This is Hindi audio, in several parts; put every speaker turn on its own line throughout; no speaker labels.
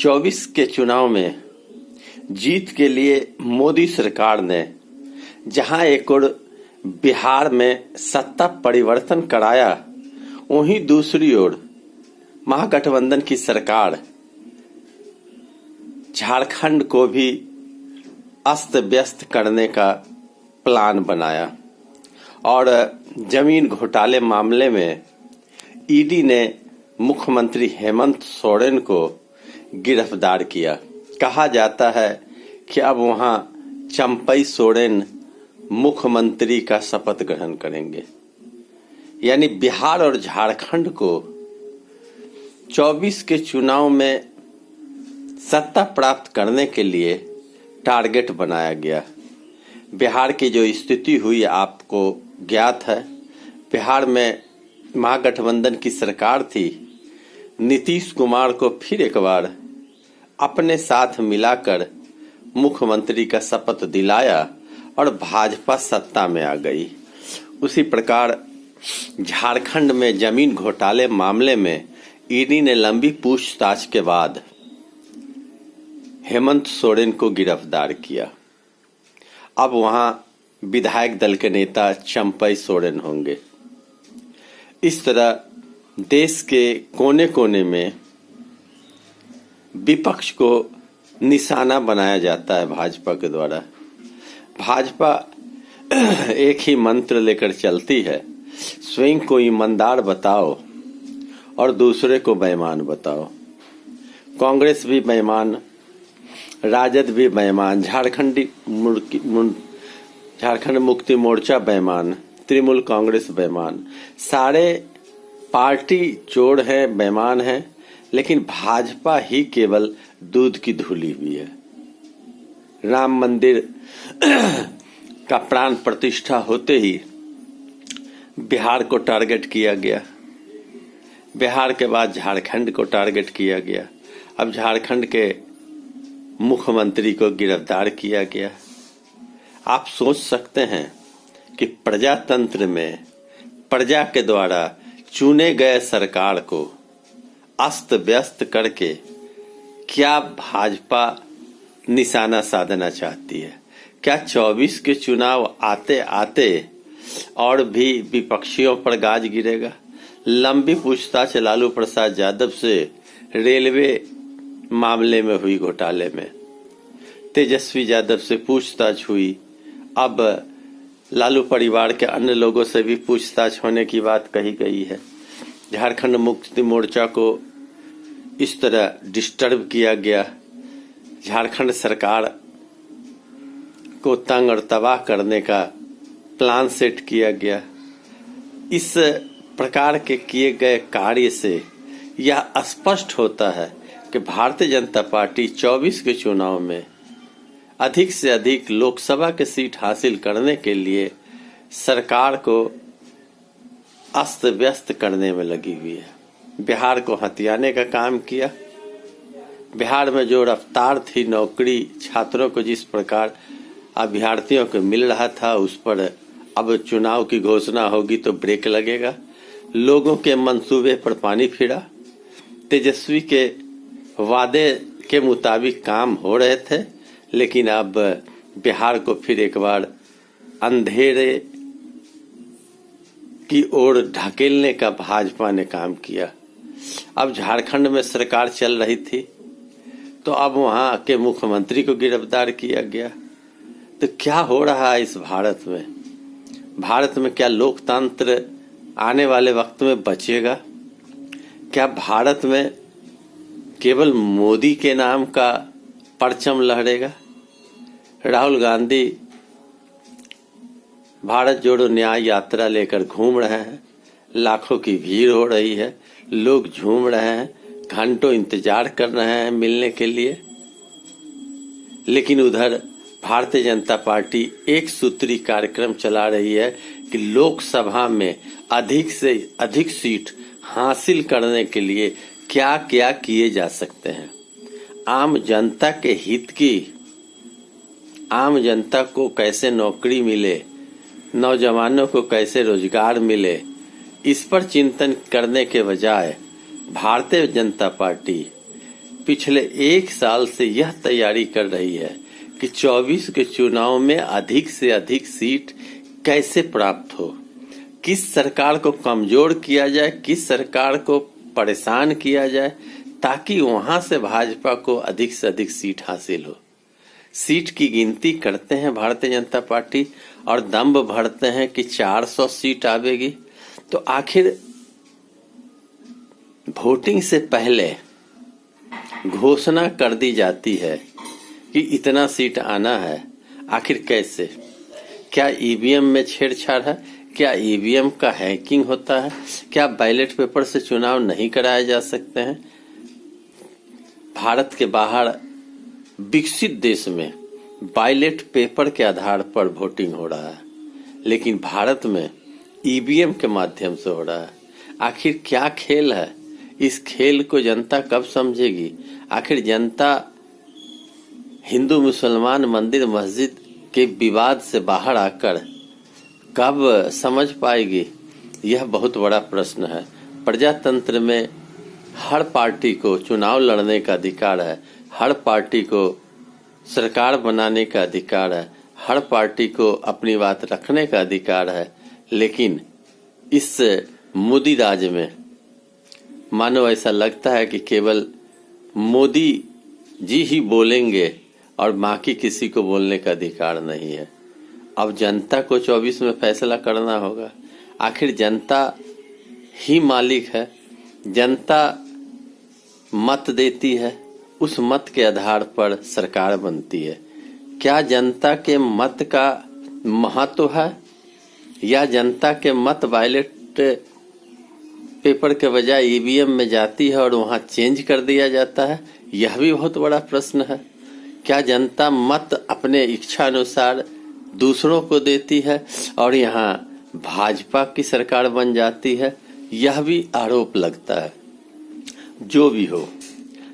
24 के चुनाव में जीत के लिए मोदी सरकार ने जहां एक ओर बिहार में सत्ता परिवर्तन कराया, वहीं दूसरी ओर महागठबंधन की सरकार झारखंड को भी अस्त व्यस्त करने का प्लान बनाया और जमीन घोटाले मामले में ईडी ने मुख्यमंत्री हेमंत सोरेन को गिरफ्तार किया। कहा जाता है कि अब वहां चंपई सोरेन मुख्यमंत्री का शपथ ग्रहण करेंगे। यानी बिहार और झारखंड को 24 के चुनाव में सत्ता प्राप्त करने के लिए टारगेट बनाया गया। बिहार की जो स्थिति हुई आपको ज्ञात है। बिहार में महागठबंधन की सरकार थी। नीतीश कुमार को फिर एक बार अपने साथ मिलाकर मुख्यमंत्री का शपथ दिलाया और भाजपा सत्ता में आ गई। उसी प्रकार झारखंड में जमीन घोटाले मामले में ईडी ने लंबी पूछताछ के बाद हेमंत सोरेन को गिरफ्तार किया। अब वहां विधायक दल के नेता चंपई सोरेन होंगे। इस तरह देश के कोने कोने में विपक्ष को निशाना बनाया जाता है भाजपा के द्वारा। भाजपा एक ही मंत्र लेकर चलती है, स्वयं को ईमानदार बताओ और दूसरे को बेईमान बताओ। कांग्रेस भी बेईमान, राजद भी बेईमान, झारखंड मुक्ति मोर्चा बेईमान, तृणमूल कांग्रेस बेईमान, सारे पार्टी चोर हैं, बेईमान हैं, लेकिन भाजपा ही केवल दूध की धुली हुई है। राम मंदिर का प्राण प्रतिष्ठा होते ही बिहार को टारगेट किया गया। बिहार के बाद झारखंड को टारगेट किया गया। अब झारखंड के मुख्यमंत्री को गिरफ्तार किया गया। आप सोच सकते हैं कि प्रजातंत्र में प्रजा के द्वारा चुने गए सरकार को अस्त व्यस्त करके क्या भाजपा निशाना साधना चाहती है। क्या 24 के चुनाव आते आते और भी विपक्षियों पर गाज गिरेगा। लंबी पूछताछ लालू प्रसाद यादव से रेलवे मामले में हुई, घोटाले में तेजस्वी यादव से पूछताछ हुई। अब लालू परिवार के अन्य लोगों से भी पूछताछ होने की बात कही गई है। झारखंड मुक्ति मोर्चा को इस तरह डिस्टर्ब किया गया। झारखंड सरकार को तंग और तबाह करने का प्लान सेट किया गया। इस प्रकार के किए गए कार्य से यह स्पष्ट होता है कि भारतीय जनता पार्टी 24 के चुनाव में अधिक से अधिक लोकसभा के सीट हासिल करने के लिए सरकार को अस्त व्यस्त करने में लगी हुई है। बिहार को हथियाने का काम किया। बिहार में जो रफ्तार थी नौकरी छात्रों को जिस प्रकार अभ्यर्थियों को मिल रहा था, उस पर अब चुनाव की घोषणा होगी तो ब्रेक लगेगा। लोगों के मंसूबे पर पानी फिरा। तेजस्वी के वादे के मुताबिक काम हो रहे थे, लेकिन अब बिहार को फिर एक बार अंधेरे की ओर ढकेलने का भाजपा ने काम किया। अब झारखंड में सरकार चल रही थी तो अब वहां के मुख्यमंत्री को गिरफ्तार किया गया। तो क्या हो रहा है इस भारत में? भारत में क्या लोकतंत्र आने वाले वक्त में बचेगा? क्या भारत में केवल मोदी के नाम का परचम लहरेगा? राहुल गांधी भारत जोड़ो न्याय यात्रा लेकर घूम रहे हैं। लाखों की भीड़ हो रही है, लोग झूम रहे हैं, घंटों इंतजार कर रहे हैं मिलने के लिए। लेकिन उधर भारतीय जनता पार्टी एक सूत्री कार्यक्रम चला रही है कि लोकसभा में अधिक से अधिक सीट हासिल करने के लिए क्या क्या किए जा सकते हैं। आम जनता के हित की, आम जनता को कैसे नौकरी मिले, नौजवानों को कैसे रोजगार मिले, इस पर चिंतन करने के बजाय भारतीय जनता पार्टी पिछले 1 साल से यह तैयारी कर रही है कि 24 के चुनाव में अधिक से अधिक सीट कैसे प्राप्त हो, किस सरकार को कमजोर किया जाए, किस सरकार को परेशान किया जाए, ताकि वहां से भाजपा को अधिक से अधिक सीट हासिल हो। सीट की गिनती करते हैं भारतीय जनता पार्टी और दम्भ भरते हैं कि 400 सीट आवेगी। तो आखिर वोटिंग से पहले घोषणा कर दी जाती है कि इतना सीट आना है। आखिर कैसे? क्या ईवीएम में छेड़छाड़ है? क्या ईवीएम का हैकिंग होता है? क्या बैलेट पेपर से चुनाव नहीं कराए जा सकते हैं? भारत के बाहर विकसित देश में बैलेट पेपर के आधार पर वोटिंग हो रहा है, लेकिन भारत में ईवीएम के माध्यम से हो रहा है। आखिर क्या खेल है? इस खेल को जनता कब समझेगी? आखिर जनता हिंदू मुसलमान मंदिर मस्जिद के विवाद से बाहर आकर कब समझ पाएगी? यह बहुत बड़ा प्रश्न है। प्रजातंत्र में हर पार्टी को चुनाव लड़ने का अधिकार है, हर पार्टी को सरकार बनाने का अधिकार है, हर पार्टी को अपनी बात रखने का अधिकार है। लेकिन इस मोदी राज में मानो ऐसा लगता है कि केवल मोदी जी ही बोलेंगे और बाकी किसी को बोलने का अधिकार नहीं है। अब जनता को 24 में फैसला करना होगा। आखिर जनता ही मालिक है, जनता मत देती है, उस मत के आधार पर सरकार बनती है। क्या जनता के मत का महत्व है या जनता के मत बैलेट पेपर के बजाय ईवीएम में जाती है और वहां चेंज कर दिया जाता है? यह भी बहुत बड़ा प्रश्न है। क्या जनता मत अपने इच्छा अनुसार दूसरों को देती है और यहाँ भाजपा की सरकार बन जाती है? यह भी आरोप लगता है। जो भी हो,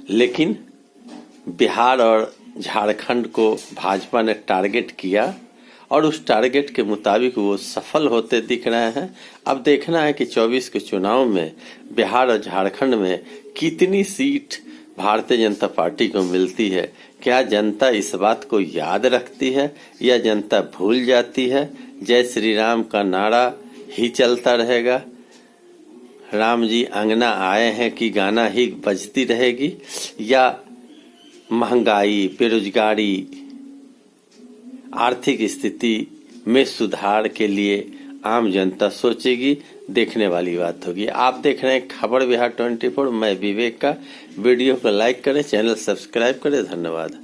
लेकिन बिहार और झारखंड को भाजपा ने टारगेट किया और उस टारगेट के मुताबिक वो सफल होते दिख रहे हैं। अब देखना है कि 24 के चुनाव में बिहार और झारखंड में कितनी सीट भारतीय जनता पार्टी को मिलती है। क्या जनता इस बात को याद रखती है या जनता भूल जाती है? जय श्री राम का नारा ही चलता रहेगा, राम जी अंगना आए हैं कि गाना ही बजती रहेगी, या महंगाई, बेरोजगारी, आर्थिक स्थिति में सुधार के लिए आम जनता सोचेगी? देखने वाली बात होगी। आप देख रहे हैं खबर बिहार 24। मैं विवेक का। वीडियो को लाइक करें, चैनल सब्सक्राइब करें। धन्यवाद।